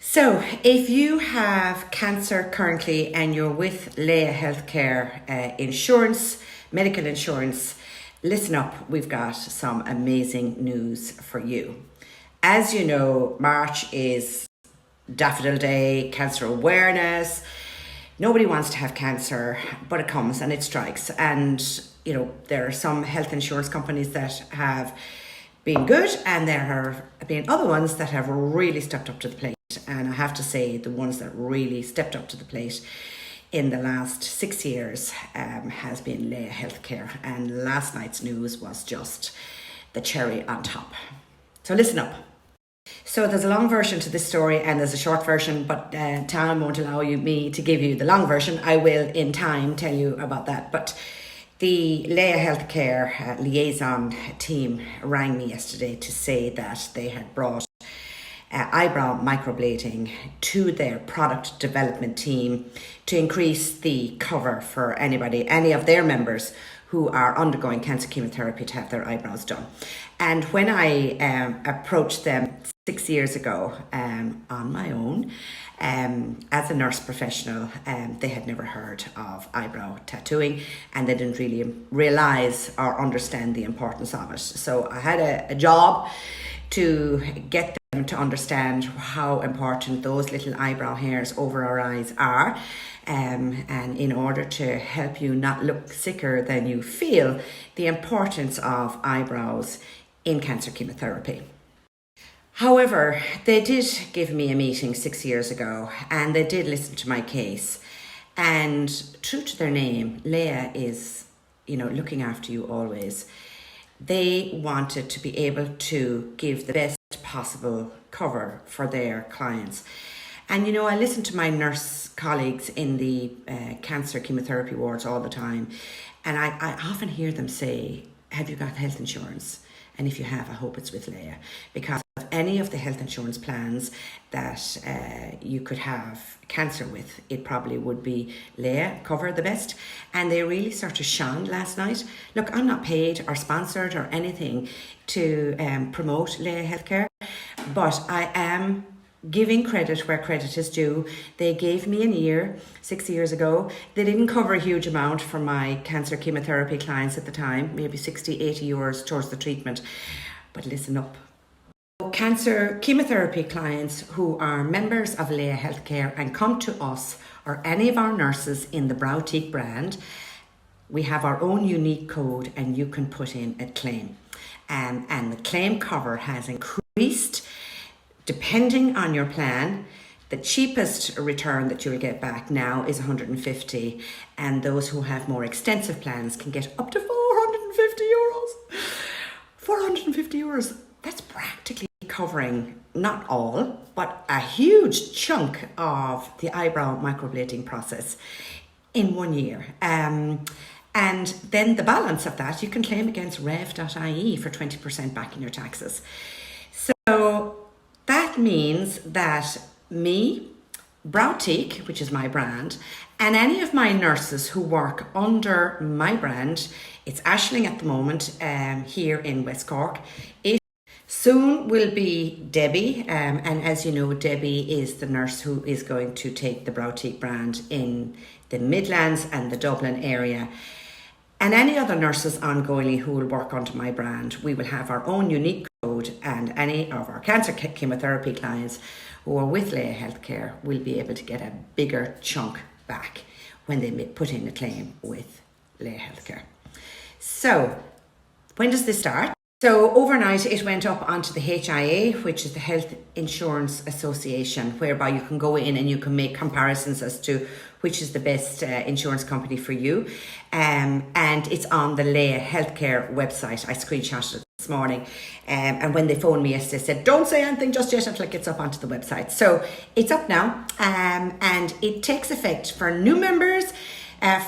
So, if you have cancer currently and you're with Laya Healthcare insurance, medical insurance, listen up, we've got some amazing news for you. As you know, March is Daffodil Day, cancer awareness. Nobody wants to have cancer, but it comes and it strikes. And, there are some health insurance companies that have been good, and there have been other ones that have really stepped up to the plate. And I have to say, the ones that really stepped up to the plate in the last 6 years has been Laya Healthcare. And last night's news was just the cherry on top. So listen up. So there's a long version to this story and there's a short version, but time won't allow me to give you the long version. I will in time tell you about that. But the Laya Healthcare liaison team rang me yesterday to say that they had brought eyebrow microblading to their product development team to increase the cover for any of their members who are undergoing cancer chemotherapy to have their eyebrows done. And when I approached them 6 years ago on my own, as a nurse professional, they had never heard of eyebrow tattooing and they didn't really realize or understand the importance of it. So I had a job to get them to understand how important those little eyebrow hairs over our eyes are, and in order to help you not look sicker than you feel, the importance of eyebrows in cancer chemotherapy. However, they did give me a meeting 6 years ago and they did listen to my case, and true to their name, Laya is, looking after you always. They wanted to be able to give the best possible cover for their clients. And I listen to my nurse colleagues in the cancer chemotherapy wards all the time, and I often hear them say, have you got health insurance? And if you have, I hope it's with Laya, because of any of the health insurance plans that you could have cancer with, it probably would be Laya cover the best. And they really sort of shined last night. Look, I'm not paid or sponsored or anything to promote Laya Healthcare, but I am giving credit where credit is due. They gave me an ear 6 years ago. They didn't cover a huge amount for my cancer chemotherapy clients at the time, maybe 60, 80 euros towards the treatment. But listen up. Cancer chemotherapy clients who are members of Laya Healthcare and come to us or any of our nurses in the Browteak brand, we have our own unique code and you can put in a claim. And the claim cover has increased depending on your plan. The cheapest return that you'll get back now is 150, and those who have more extensive plans can get up to 450 euros. 450 euros, that's practically covering not all, but a huge chunk of the eyebrow microblading process in 1 year. And then the balance of that you can claim against rev.ie for 20% back in your taxes. So that means that me, Browteak, which is my brand, and any of my nurses who work under my brand, it's Aisling at the moment here in West Cork. It soon will be Debbie, and as you know, Debbie is the nurse who is going to take the Browteak brand in the Midlands and the Dublin area. And any other nurses ongoingly who will work under my brand, we will have our own unique code, and any of our cancer chemotherapy clients who are with Laya Healthcare will be able to get a bigger chunk back when they put in a claim with Laya Healthcare. So, when does this start? So overnight it went up onto the HIA, which is the Health Insurance Association, whereby you can go in and you can make comparisons as to which is the best insurance company for you. And it's on the Laya Healthcare website. I screenshotted it this morning. And when they phoned me yesterday, they said, don't say anything just yet until it gets up onto the website. So it's up now, and it takes effect for new members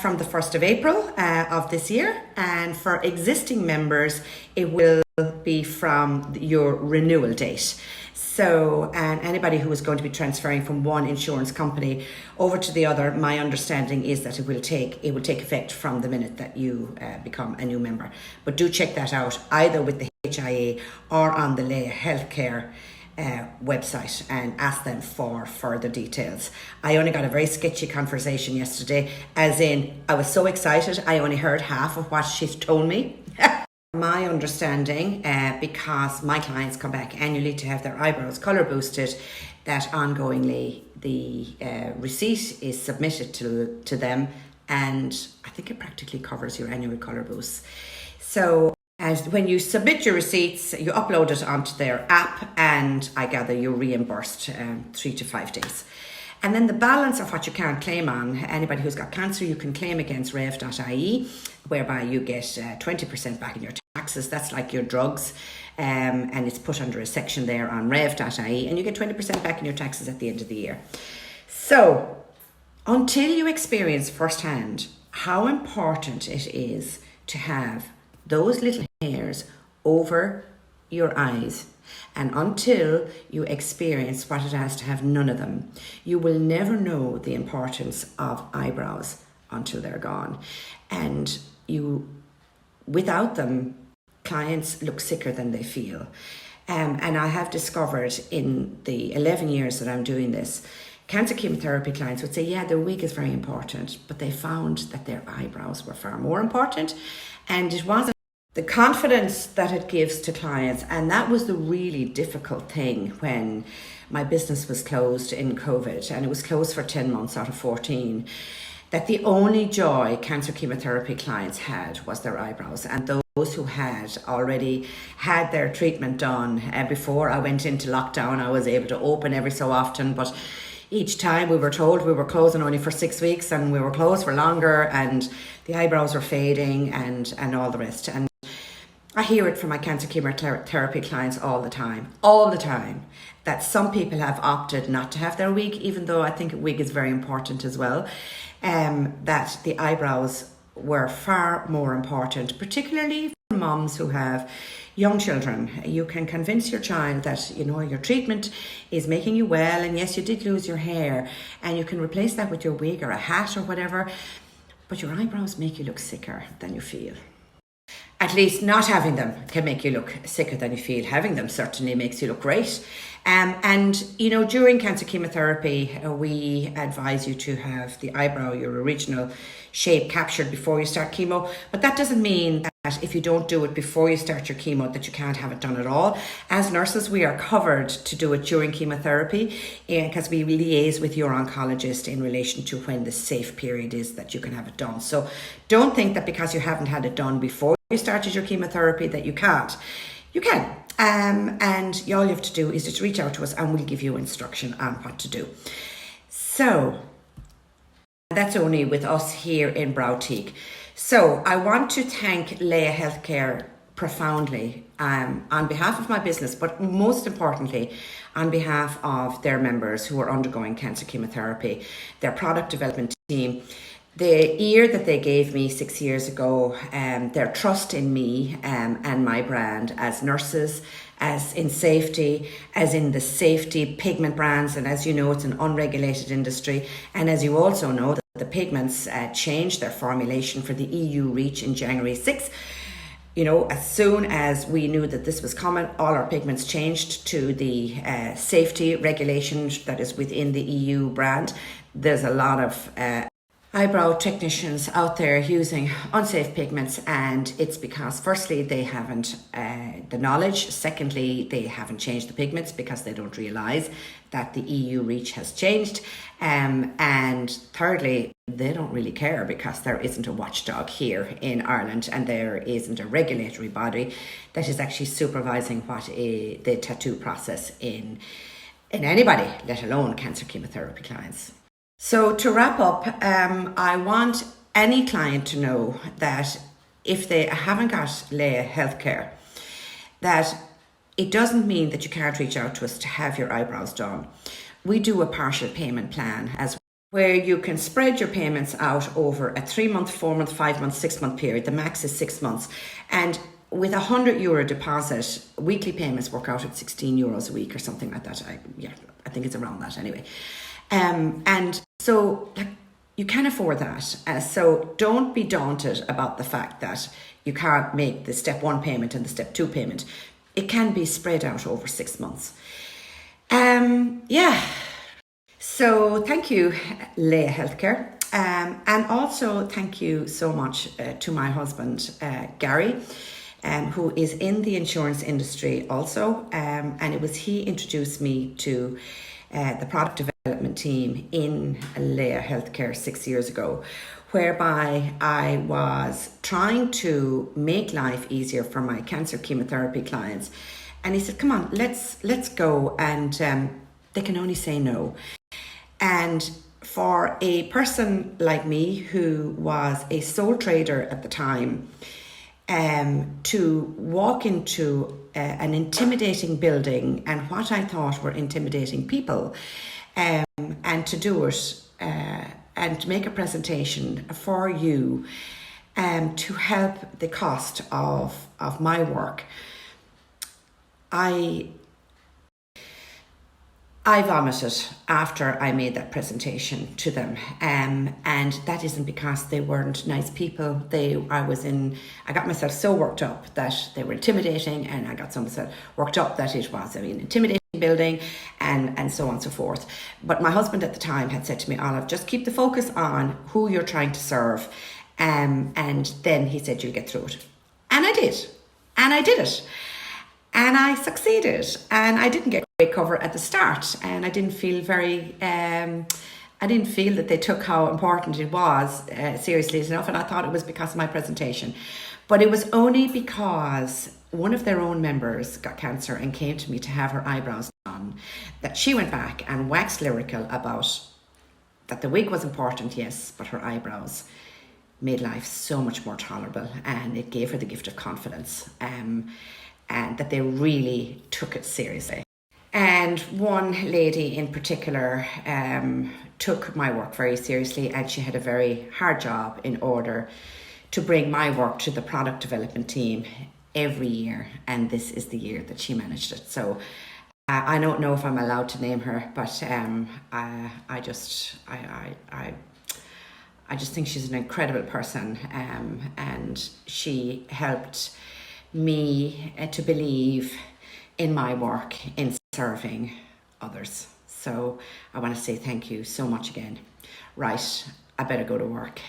from the 1st of April of this year. And for existing members, it will be from your renewal date. So, and anybody who is going to be transferring from one insurance company over to the other, my understanding is that it will take effect from the minute that you become a new member. But do check that out either with the HIA or on the Laya Healthcare website and ask them for further details. I only got a very sketchy conversation yesterday, as in I was so excited I only heard half of what she's told me. My understanding, because my clients come back annually to have their eyebrows colour boosted, that ongoingly the receipt is submitted to them, and I think it practically covers your annual colour boosts. So as when you submit your receipts, you upload it onto their app, and I gather you're reimbursed 3 to 5 days. And then the balance of what you can't claim on, anybody who's got cancer, you can claim against rev.ie, whereby you get 20% back in your taxes. That's like your drugs, and it's put under a section there on rev.ie, and you get 20% back in your taxes at the end of the year. So until you experience firsthand how important it is to have those little hairs over your eyes, and until you experience what it has to have none of them, you will never know the importance of eyebrows until they're gone. And without them, clients look sicker than they feel. And I have discovered in the 11 years that I'm doing this, cancer chemotherapy clients would say, yeah, their wig is very important, but they found that their eyebrows were far more important. And it wasn't the confidence that it gives to clients. And that was the really difficult thing when my business was closed in COVID, and it was closed for 10 months out of 14, that the only joy cancer chemotherapy clients had was their eyebrows. And those who had already had their treatment done before I went into lockdown, I was able to open every so often, but each time we were told we were closing only for 6 weeks, and we were closed for longer, and the eyebrows were fading and all the rest. And I hear it from my cancer chemotherapy clients all the time, that some people have opted not to have their wig, even though I think a wig is very important as well, that the eyebrows were far more important, particularly for moms who have young children. You can convince your child that, your treatment is making you well, and yes, you did lose your hair, and you can replace that with your wig or a hat or whatever, but your eyebrows make you look sicker than you feel. At least not having them can make you look sicker than you feel. Having them certainly makes you look great. And during cancer chemotherapy, we advise you to have the eyebrow, your original shape, captured before you start chemo. But that doesn't mean that if you don't do it before you start your chemo, that you can't have it done at all. As nurses, we are covered to do it during chemotherapy, because we liaise with your oncologist in relation to when the safe period is that you can have it done. So don't think that because you haven't had it done before you started your chemotherapy that you can't. You can. And all you have to do is just reach out to us, and we'll give you instruction on what to do. So that's only with us here in Browteak. So I want to thank Laya Healthcare profoundly on behalf of my business, but most importantly on behalf of their members who are undergoing cancer chemotherapy, their product development team, the ear that they gave me 6 years ago, their trust in me and my brand as nurses, as in safety, as in the safety pigment brands. And as you know, it's an unregulated industry. And as you also know, that the pigments changed their formulation for the EU REACH in January 6th. As soon as we knew that this was coming, all our pigments changed to the safety regulations that is within the EU brand. There's a lot of eyebrow technicians out there using unsafe pigments, and it's because firstly they haven't the knowledge, secondly they haven't changed the pigments because they don't realise that the EU REACH has changed, and thirdly they don't really care because there isn't a watchdog here in Ireland, and there isn't a regulatory body that is actually supervising the tattoo process in anybody, let alone cancer chemotherapy clients. So to wrap up, I want any client to know that if they haven't got Laya Healthcare, that it doesn't mean that you can't reach out to us to have your eyebrows done. We do a partial payment plan as well, where you can spread your payments out over a 3-month, 4-month, 5-month, 6-month period. The max is 6 months. And with €100 deposit, weekly payments work out at €16 a week or something like that. I think it's around that anyway. And so you can afford that. So don't be daunted about the fact that you can't make the step 1 payment and the step 2 payment. It can be spread out over 6 months. Yeah. So thank you, Laya Healthcare. And also thank you so much to my husband, Gary, who is in the insurance industry also. And it was he introduced me to the product development team in Laya Healthcare 6 years ago, whereby I was trying to make life easier for my cancer chemotherapy clients. And he said, "Come on, let's go." And they can only say no. And for a person like me who was a sole trader at the time, to walk into an intimidating building and what I thought were intimidating people, and to do it and to make a presentation for you, to help the cost of my work, I vomited after I made that presentation to them, and that isn't because they weren't nice people. I got myself so worked up that they were intimidating, and I got so worked up that it was an intimidating building, and so on and so forth. But my husband at the time had said to me, "Olive, just keep the focus on who you're trying to serve," and then he said, "You'll get through it," and I did, and I did it. And I succeeded, and I didn't get great cover at the start, and I didn't feel I didn't feel that they took how important it was seriously enough, and I thought it was because of my presentation. But it was only because one of their own members got cancer and came to me to have her eyebrows done that she went back and waxed lyrical about that the wig was important, yes, but her eyebrows made life so much more tolerable, and it gave her the gift of confidence. And that they really took it seriously. And one lady in particular took my work very seriously, and she had a very hard job in order to bring my work to the product development team every year, and this is the year that she managed it. So I don't know if I'm allowed to name her, but I just think she's an incredible person, and she helped me to believe in my work in serving others. So I want to say thank you so much again. Right, I better go to work.